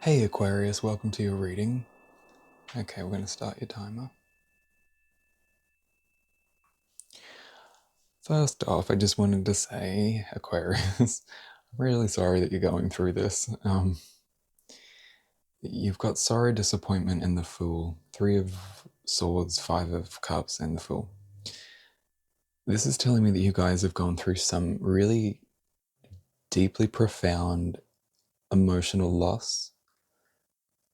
Hey Aquarius, welcome to your reading. Okay, we're going to start your timer. First off, I just wanted to say, Aquarius, I'm really sorry that you're going through this. You've got sorrow, disappointment, and the Fool. 3 of Swords, 5 of Cups, and the Fool. This is telling me that you guys have gone through some really deeply profound emotional loss.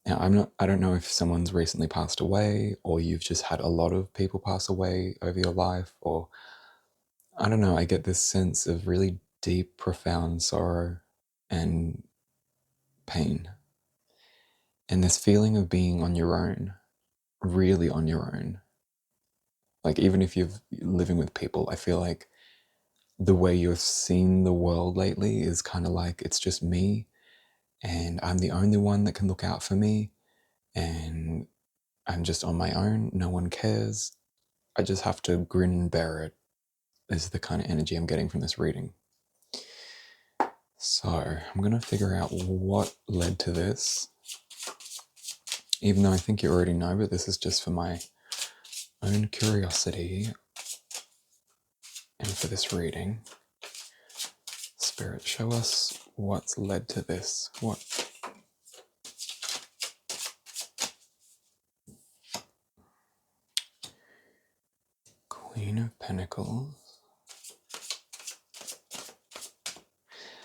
Now, I don't know if someone's recently passed away, or you've just had a lot of people pass away over your life, or I don't know, I get this sense of really deep, profound sorrow and pain. And this feeling of being on your own, really on your own. Like, even if you're living with people, I feel like the way you've seen the world lately is kind of like it's just me, and I'm the only one that can look out for me, and I'm just on my own. No one cares. I just have to grin and bear it, is the kind of energy I'm getting from this reading. So I'm going to figure out what led to this, even though I think you already know, but this is just for my own curiosity and for this reading. Spirit, show us what's led to this. What? Queen of Pentacles.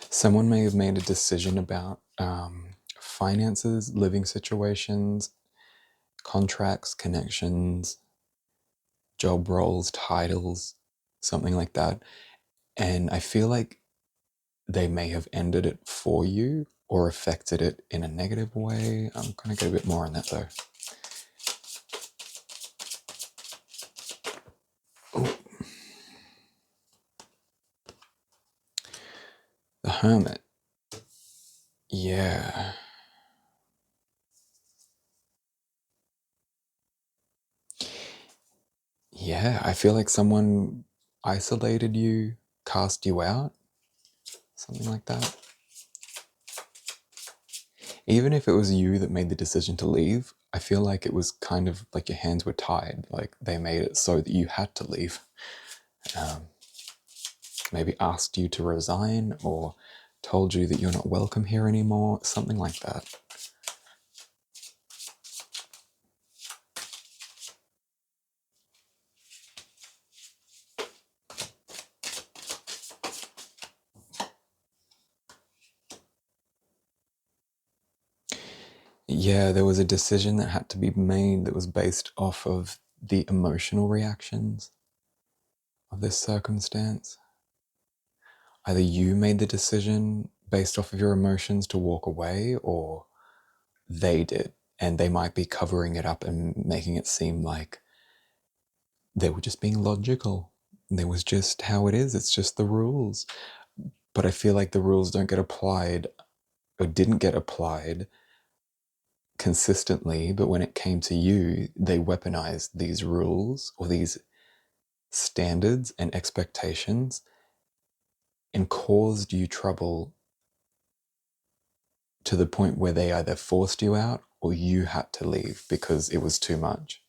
Someone may have made a decision about finances, living situations, contracts, connections, job roles, titles, something like that. And I feel like they may have ended it for you or affected it in a negative way. I'm going to get a bit more on that though. Ooh. The Hermit. Yeah. Yeah, I feel like someone isolated you, cast you out, something like that. Even if it was you that made the decision to leave, I feel like it was kind of like your hands were tied. Like they made it so that you had to leave. Maybe asked you to resign or told you that you're not welcome here anymore, something like that. Yeah, there was a decision that had to be made that was based off of the emotional reactions of this circumstance. Either you made the decision based off of your emotions to walk away, or they did. And they might be covering it up and making it seem like they were just being logical. There was just how it is. It's just the rules. But I feel like the rules don't get applied, or didn't get applied consistently, but when it came to you, they weaponized these rules or these standards and expectations and caused you trouble to the point where they either forced you out or you had to leave because it was too much.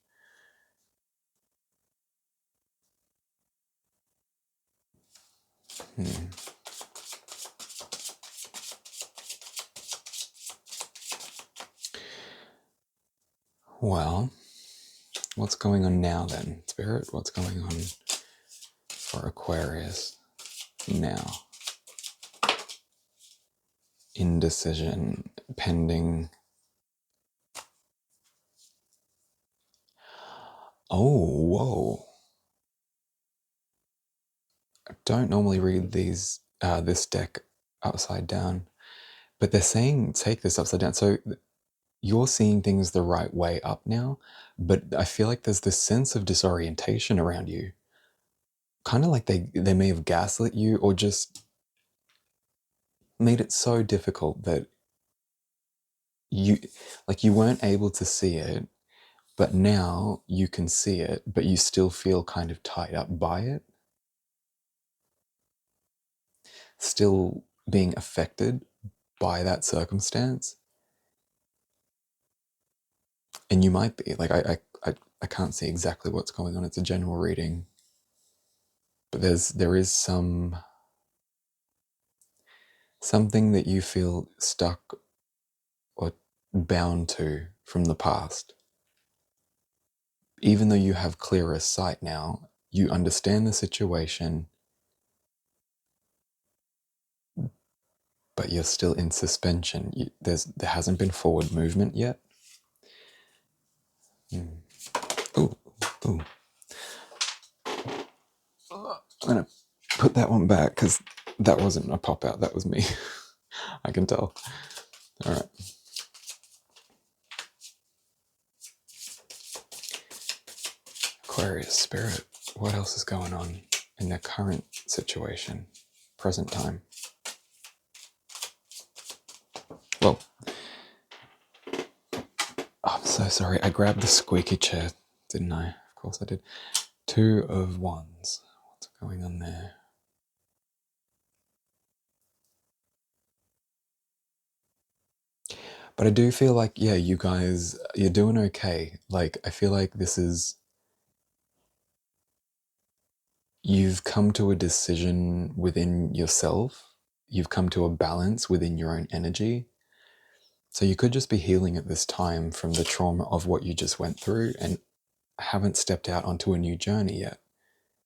Well, what's going on now then, Spirit? What's going on for Aquarius now? Indecision, pending. Oh, whoa. I don't normally read this deck upside down, but they're saying take this upside down. So you're seeing things the right way up now, but I feel like there's this sense of disorientation around you. Kind of like they may have gaslit you or just made it so difficult that you weren't able to see it, but now you can see it, but you still feel kind of tied up by it, still being affected by that circumstance. And you might be. Like, I can't see exactly what's going on. It's a general reading. But there is something that you feel stuck or bound to from the past. Even though you have clearer sight now, you understand the situation, but you're still in suspension. There hasn't been forward movement yet. Ooh, ooh. I'm going to put that one back because that wasn't a pop out. That was me. I can tell. All right. Aquarius spirit, what else is going on in their current situation, present time? Well, I'm so sorry. I grabbed the squeaky chair, didn't I? Of course I did. 2 of Wands. What's going on there? But I do feel like, yeah, you guys, you're doing okay. Like, I feel like you've come to a decision within yourself. You've come to a balance within your own energy. So you could just be healing at this time from the trauma of what you just went through and haven't stepped out onto a new journey yet.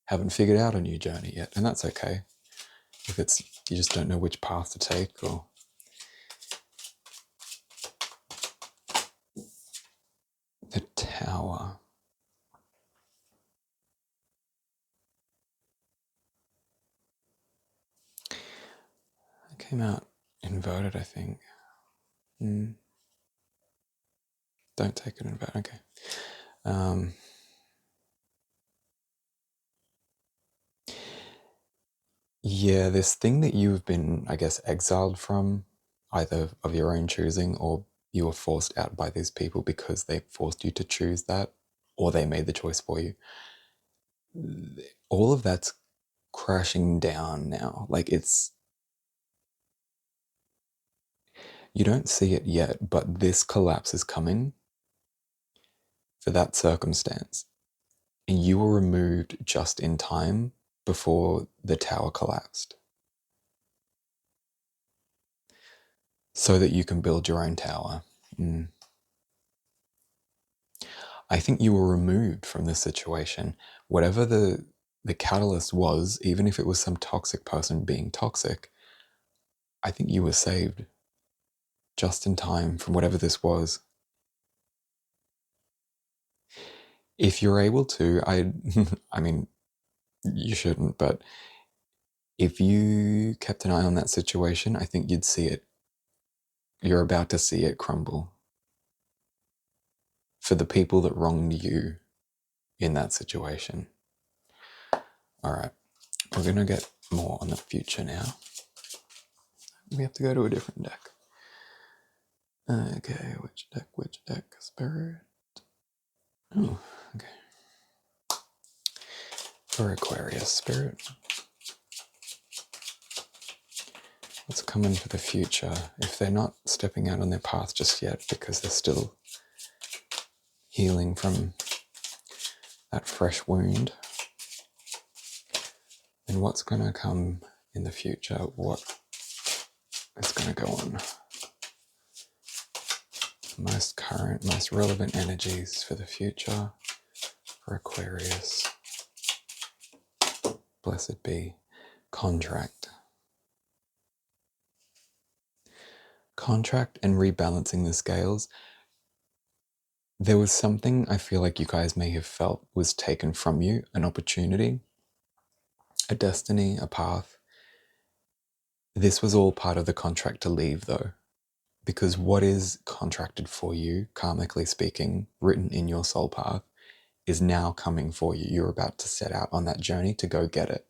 Haven't figured out a new journey yet. And that's okay. If it's, you just don't know which path to take, or the Tower. It came out inverted, I think. Don't take it inverted. Okay. Yeah, this thing that you've been, I guess, exiled from, either of your own choosing, or you were forced out by these people because they forced you to choose that, or they made the choice for you. All of that's crashing down now. Like, you don't see it yet, but this collapse is coming for that circumstance. And you were removed just in time before the tower collapsed, so that you can build your own tower. I think you were removed from this situation. Whatever the catalyst was, even if it was some toxic person being toxic, I think you were saved just in time from whatever this was. If you're able to, I mean, you shouldn't, but if you kept an eye on that situation, I think you'd see it. You're about to see it crumble for the people that wronged you in that situation. All right, we're going to get more on the future now. We have to go to a different deck. Okay, which deck? Spirit. Oh, okay. For Aquarius, Spirit. What's coming for the future? If they're not stepping out on their path just yet because they're still healing from that fresh wound, then what's going to come in the future? What is going to go on? Most current, most relevant energies for the future for Aquarius. Blessed be. Contract. Contract and rebalancing the scales. There was something I feel like you guys may have felt was taken from you, an opportunity, a destiny, a path. This was all part of the contract to leave, though, because what is contracted for you, karmically speaking, written in your soul path, is now coming for you. You're about to set out on that journey to go get it.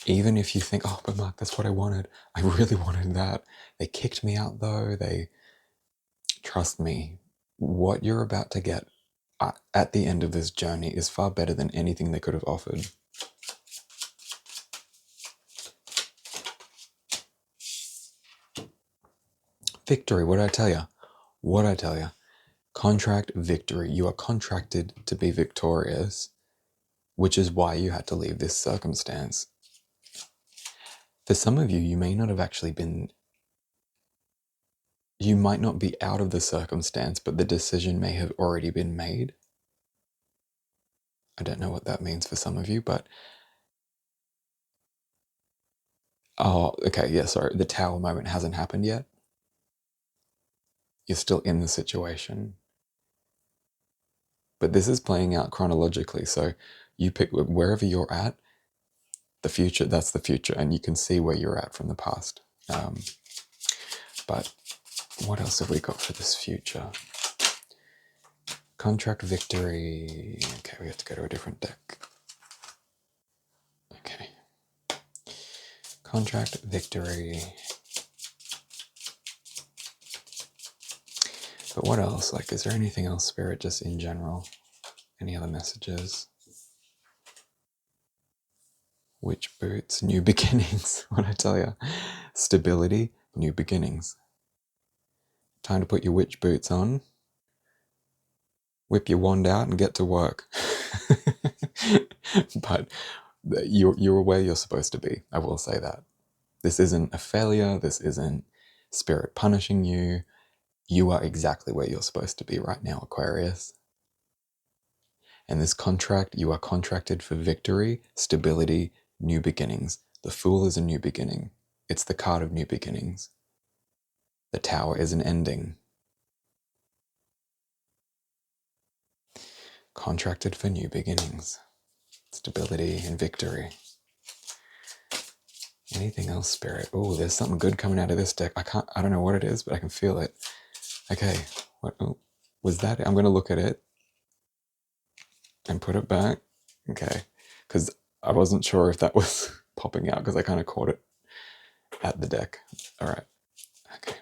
Even if you think, oh, but Mark, that's what I wanted. I really wanted that. They kicked me out, though. Trust me, what you're about to get at the end of this journey is far better than anything they could have offered. victory. What did I tell you? What did I tell you? Contract victory. You are contracted to be victorious, which is why you had to leave this circumstance. For some of you, you may not have actually been, you might not be out of the circumstance, but the decision may have already been made. I don't know what that means for some of you, but oh, okay, yeah, sorry. The tower moment hasn't happened yet. You're still in the situation. But this is playing out chronologically. So you pick wherever you're at, the future, that's the future. And you can see where you're at from the past. But what else have we got for this future? Contract victory. Okay, we have to go to a different deck. Okay. Contract victory. But what else? Like, is there anything else, Spirit, just in general? Any other messages? Witch boots, new beginnings. What I tell you? Stability, new beginnings. Time to put your witch boots on, whip your wand out and get to work. But you're where you're supposed to be. I will say that. This isn't a failure. This isn't Spirit punishing you. You are exactly where you're supposed to be right now, Aquarius. And this contract, you are contracted for victory, stability, new beginnings. The Fool is a new beginning. It's the card of new beginnings. The Tower is an ending. Contracted for new beginnings. Stability and victory. Anything else, Spirit? Oh, there's something good coming out of this deck. I don't know what it is, but I can feel it. Okay, what was that? I'm going to look at it and put it back. Okay, because I wasn't sure if that was popping out because I kind of caught it at the deck. All right. Okay.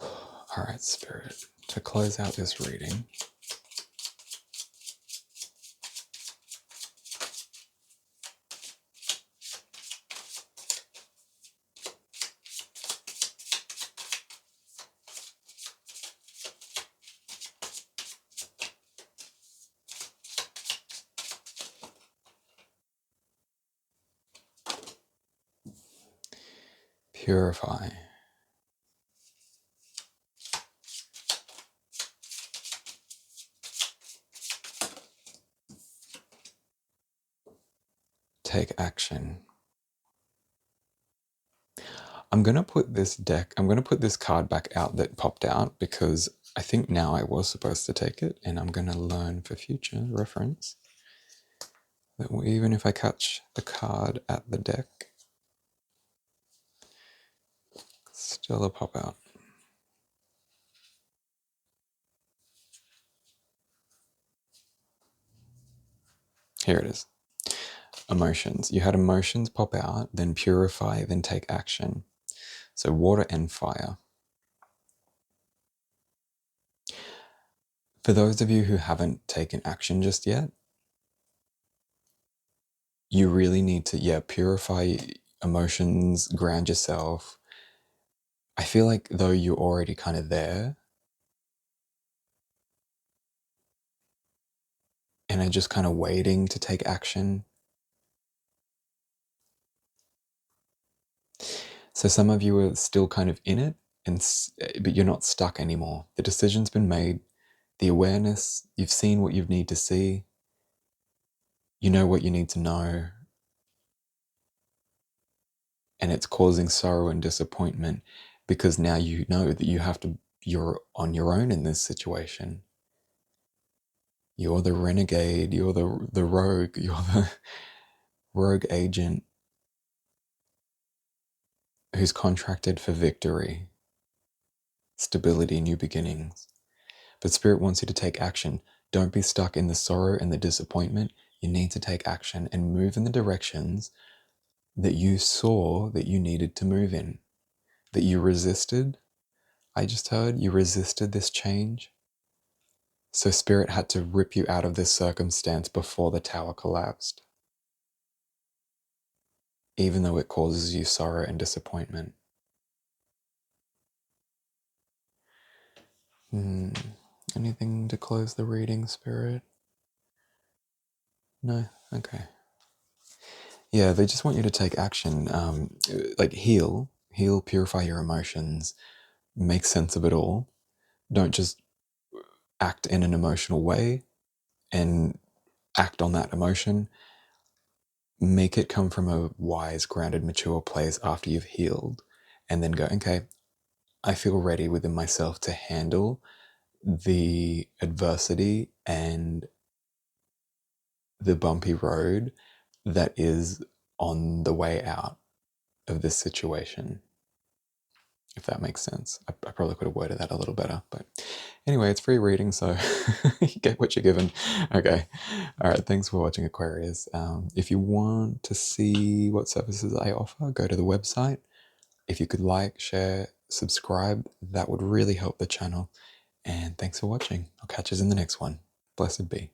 All right, Spirit. To close out this reading, purify. Take action. I'm going to put this card back out that popped out because I think now I was supposed to take it, and I'm going to learn for future reference that even if I catch the card at the deck, still a pop out. Here it is. Emotions. You had emotions pop out, then purify, then take action. So water and fire. For those of you who haven't taken action just yet, you really need to, purify emotions, ground yourself. I feel like though you're already kind of there and are just kind of waiting to take action. So some of you are still kind of in it, but you're not stuck anymore. The decision's been made. The awareness, you've seen what you need to see. You know what you need to know. And it's causing sorrow and disappointment because now you know that you're on your own in this situation. You're the renegade, you're the rogue, you're the rogue agent who's contracted for victory, stability, new beginnings. But Spirit wants you to take action. Don't be stuck in the sorrow and the disappointment. You need to take action and move in the directions that you saw that you needed to move in, that you resisted. I just heard you resisted this change. So Spirit had to rip you out of this circumstance before the tower collapsed, even though it causes you sorrow and disappointment. Anything to close the reading, Spirit? No? Okay. Yeah, they just want you to take action. Like heal, purify your emotions, make sense of it all. Don't just act in an emotional way and act on that emotion. Make it come from a wise, grounded, mature place after you've healed, and then go, okay, I feel ready within myself to handle the adversity and the bumpy road that is on the way out of this situation, if that makes sense. I probably could have worded that a little better, but anyway, it's free reading, so you get what you're given. Okay. All right. Thanks for watching, Aquarius. If you want to see what services I offer, go to the website. If you could like, share, subscribe, that would really help the channel. And thanks for watching. I'll catch you in the next one. Blessed be.